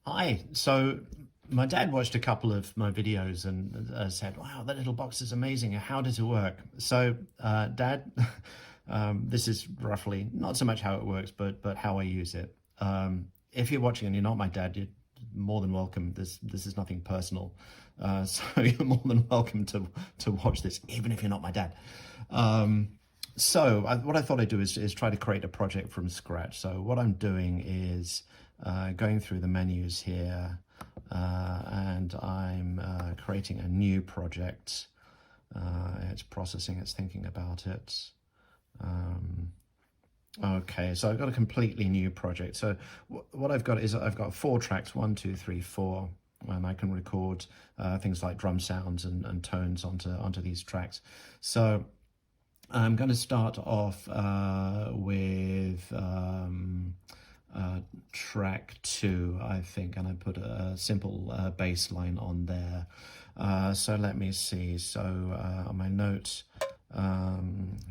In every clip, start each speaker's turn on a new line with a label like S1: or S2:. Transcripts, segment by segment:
S1: Hi. So my dad watched a couple of my videos and said, "Wow, that little box is amazing. How does it work?" So, Dad, this is roughly not so much how it works, but how I use it. If you're watching and you're not my dad, you're more than welcome. This is nothing personal, so you're more than welcome to watch this, even if you're not my dad. What I thought I'd do is try to create a project from scratch. So what I'm doing is going through the menus here, and I'm creating a new project. It's processing, it's thinking about it. Okay, so I've got a completely new project. So what I've got is I've got 4 tracks, 1, 2, 3, 4, and I can record things like drum sounds and tones onto these tracks. So I'm going to start off with track 2, I think, and I put a simple bass line on there. So let me see. So on my notes,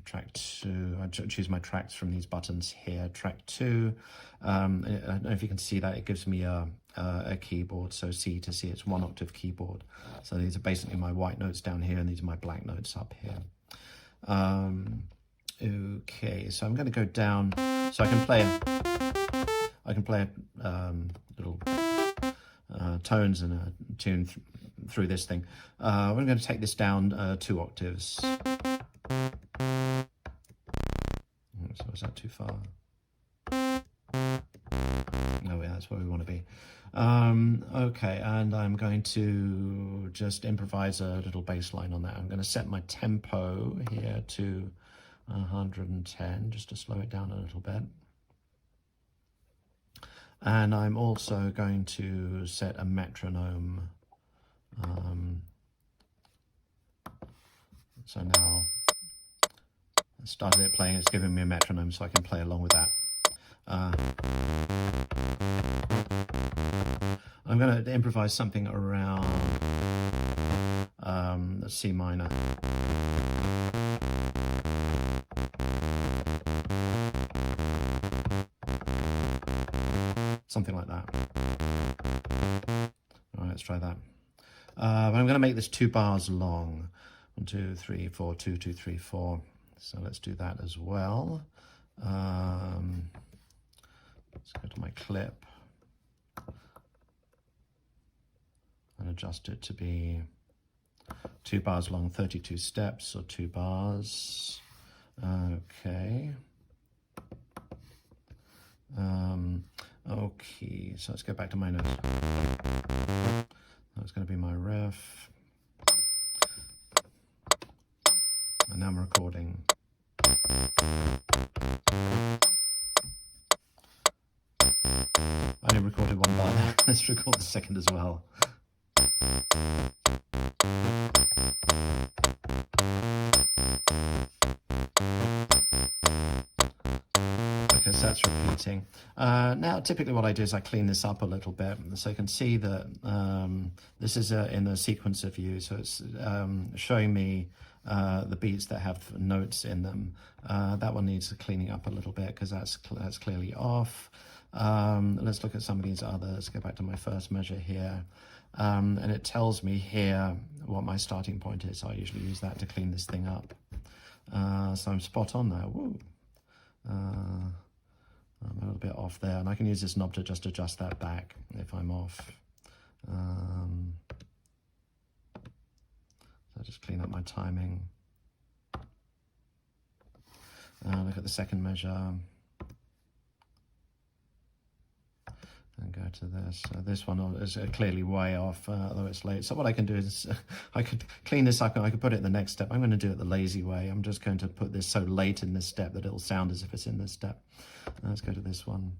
S1: track 2, I choose my tracks from these buttons here. Track 2, I don't know if you can see that, it gives me a keyboard. So C to C, it's 1-octave keyboard. So these are basically my white notes down here, and these are my black notes up here. Okay, so I'm going to go down, so I can play little tones and a tune through this thing. We're going to take this down 2 octaves. So is that too far? Oh yeah, that's where we want to be. Okay, and I'm going to just improvise a little bass line on that. I'm going to set my tempo here to 110, just to slow it down a little bit. And I'm also going to set a metronome. So now I started it playing, it's giving me a metronome, so I can play along with that. I'm going to improvise something around the C minor. Something like that. All right, let's try that. But I'm going to make this 2 bars long. 1, 2, 3, 4, 2, 2, 3, 4. So let's do that as well. Let's go to my clip and adjust it to be 2 bars long, 32 steps, or 2 bars. Okay. Okay, so let's go back to my notes. That's going to be my riff. And now I'm recording. I only recorded 1 bar there. Let's record the second as well. Okay, so that's repeating. Now, typically what I do is I clean this up a little bit, so you can see that this is in a sequencer view, so it's showing me the beats that have notes in them. That one needs cleaning up a little bit because that's clearly off. Let's look at some of these others. Go back to my first measure here, and it tells me here what my starting point is. So I usually use that to clean this thing up. So I'm spot on there. Woo. I'm a little bit off there, and I can use this knob to just adjust that back if I'm off. So just clean up my timing. Look at the second measure. And go to this. This one is clearly way off, although it's late. So what I can do is I could clean this up and I could put it in the next step. I'm going to do it the lazy way. I'm just going to put this so late in this step that it'll sound as if it's in this step. Let's go to this one.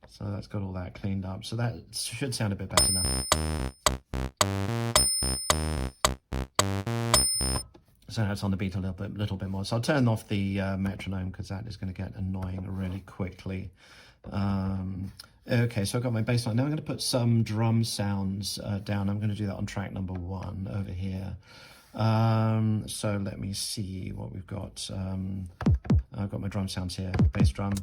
S1: So that's got all that cleaned up. So that should sound a bit better now. So now it's on the beat a little bit more. So I'll turn off the metronome because that is going to get annoying really quickly. Okay, so I've got my bass line. Now I'm going to put some drum sounds down. I'm going to do that on track number 1 over here. So let me see what we've got. I've got my drum sounds here. Bass drum,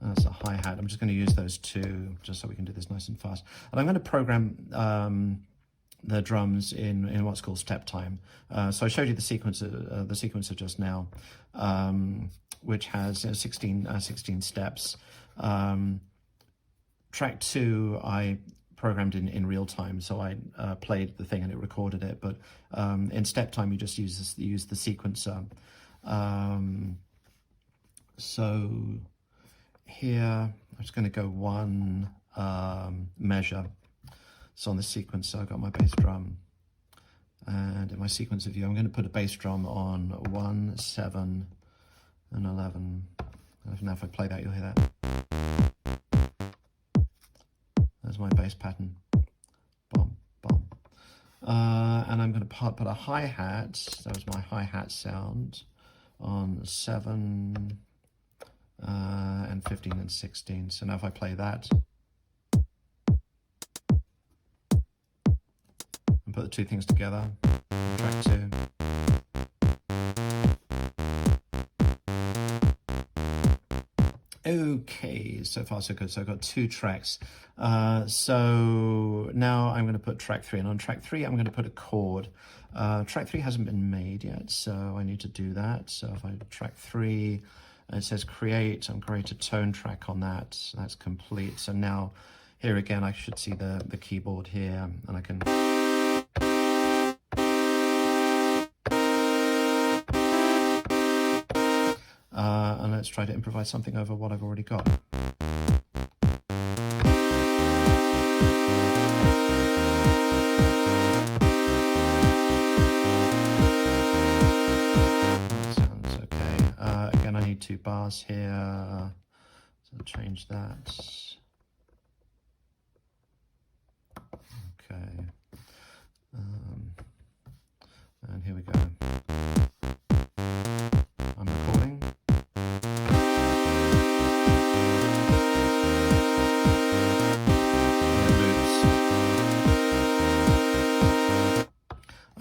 S1: That's a hi-hat. I'm just going to use those two just so we can do this nice and fast. And I'm going to program the drums in what's called step time. So I showed you the sequencer just now, which has 16 steps. Track 2 I programmed in real time, so I played the thing and it recorded it. But in step time, you just use the sequencer. So here I'm just going to go one measure. So on the sequencer, I've got my bass drum, and in my sequencer view, I'm going to put a bass drum on 1, 7, and 11. Now if I play that, you'll hear that. There's my bass pattern. Bom, bom. And I'm going to put a hi-hat, that was my hi-hat sound, on 7 and 15 and 16. So now if I play that, and put the two things together, track 2. Okay, so far so good. So I've got 2 tracks. So now I'm going to put track 3, and on track 3 I'm going to put a chord. Track 3 hasn't been made yet, so I need to do that. So if I track 3, it says create, I'm create a tone track on that. So that's complete. So now here again I should see the keyboard here, and I can and let's try to improvise something over what I've already got. Sounds okay. Again, I need 2 bars here, so I'll change that. Okay. And here we go. I'm recording.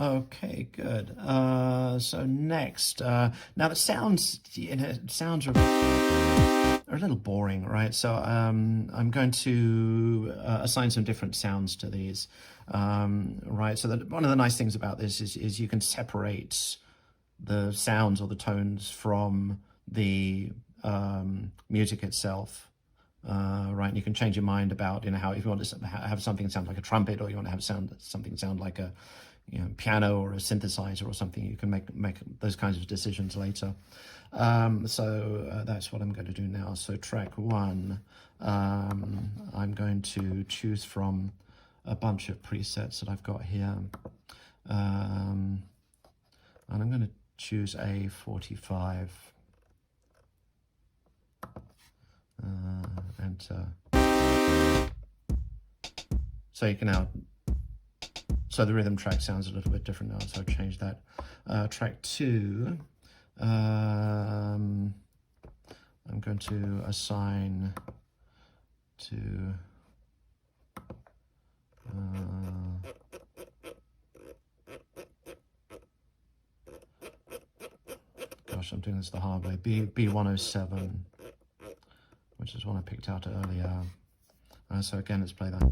S1: Okay, good. So next, now the sounds, sounds are a little boring, right? So I'm going to assign some different sounds to these, right? So that one of the nice things about this is you can separate the sounds or the tones from the music itself. Right, and you can change your mind about how if you want to have something sound like a trumpet, or you want to have something sound like a piano or a synthesizer or something. You can make those kinds of decisions later. So that's what I'm going to do now. So track 1, I'm going to choose from a bunch of presets that I've got here, and I'm going to choose A45. Enter. So you can now, so the rhythm track sounds a little bit different now, so I've changed that. Track 2, I'm going to assign to gosh, I'm doing this the hard way. B107, which is one I picked out earlier. So again, let's play that.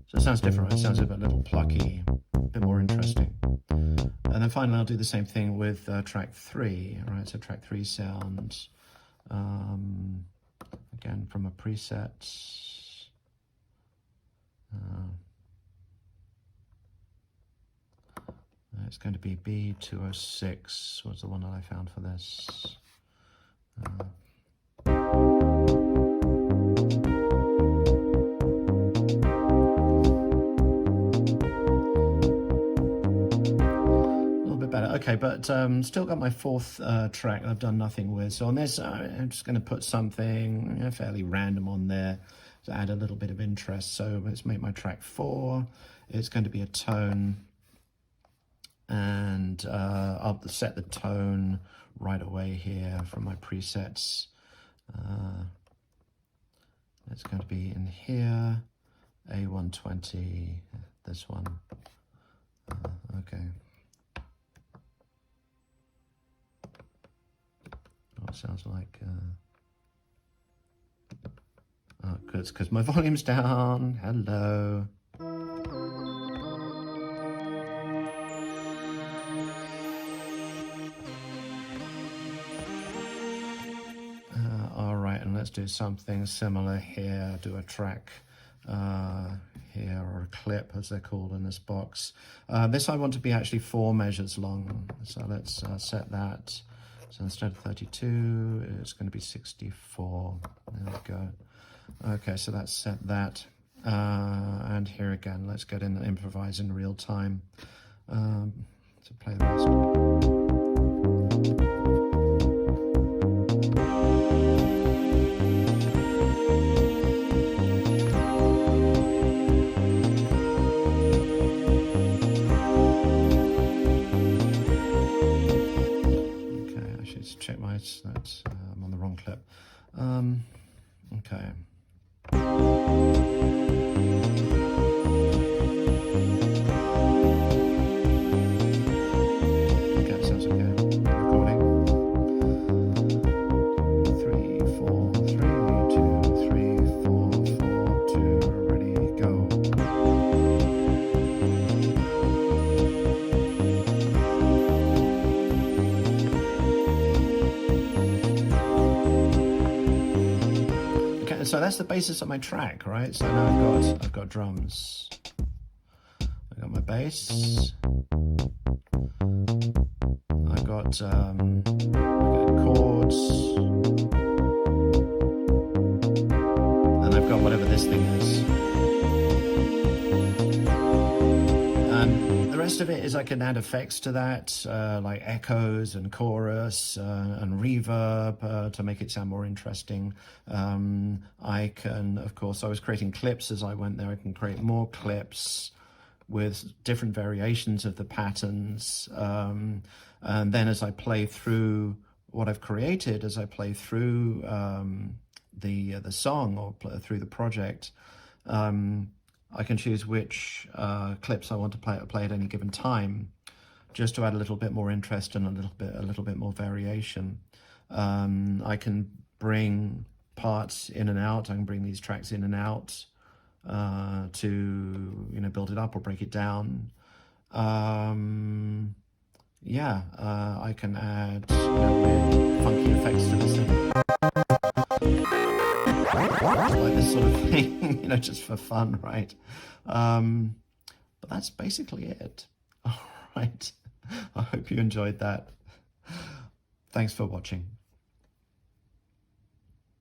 S1: So it sounds different, right? It sounds a little plucky, a bit more interesting. And then finally, I'll do the same thing with track 3, right? So track 3 sounds, again, from a preset. It's going to be B206 was the one that I found for this. Okay, but still got my 4th track I've done nothing with. So on this, I'm just going to put something fairly random on there to add a little bit of interest. So let's make my track 4. It's going to be a tone, and I'll set the tone right away here from my presets. It's going to be in here, A120, this one. Okay. what it sounds like. Oh, good, because my volume's down. Hello. All right, and let's do something similar here. Do a track here, or a clip as they're called in this box. This I want to be actually 4 measures long, so let's set that. So instead of 32, it's going to be 64. There we go. Okay, so that's set that. And here again, let's get in and improvise in real time to play the rest. Check my, that's, I'm on the wrong clip. Okay. Okay, that sounds okay. Recording. 3, 4, 3, 2, 3, 4, 4, 2, ready, go. So that's the basis of my track, right? So now I've got drums. I've got my bass. I've got chords. And I've got whatever this thing is. And the rest of it is I can add effects to that, like echoes and chorus and reverb to make it sound more interesting. I can, of course, I was creating clips as I went there. I can create more clips with different variations of the patterns. And then as I play through what I've created, as I play through the song or through the project, I can choose which clips I want to play at any given time, just to add a little bit more interest and a little bit more variation. I can bring parts in and out. I can bring these tracks in and out to build it up or break it down. Yeah, I can add weird, funky effects to this thing. Like this sort of thing, just for fun, right? But that's basically it. All right. I hope you enjoyed that. Thanks for watching.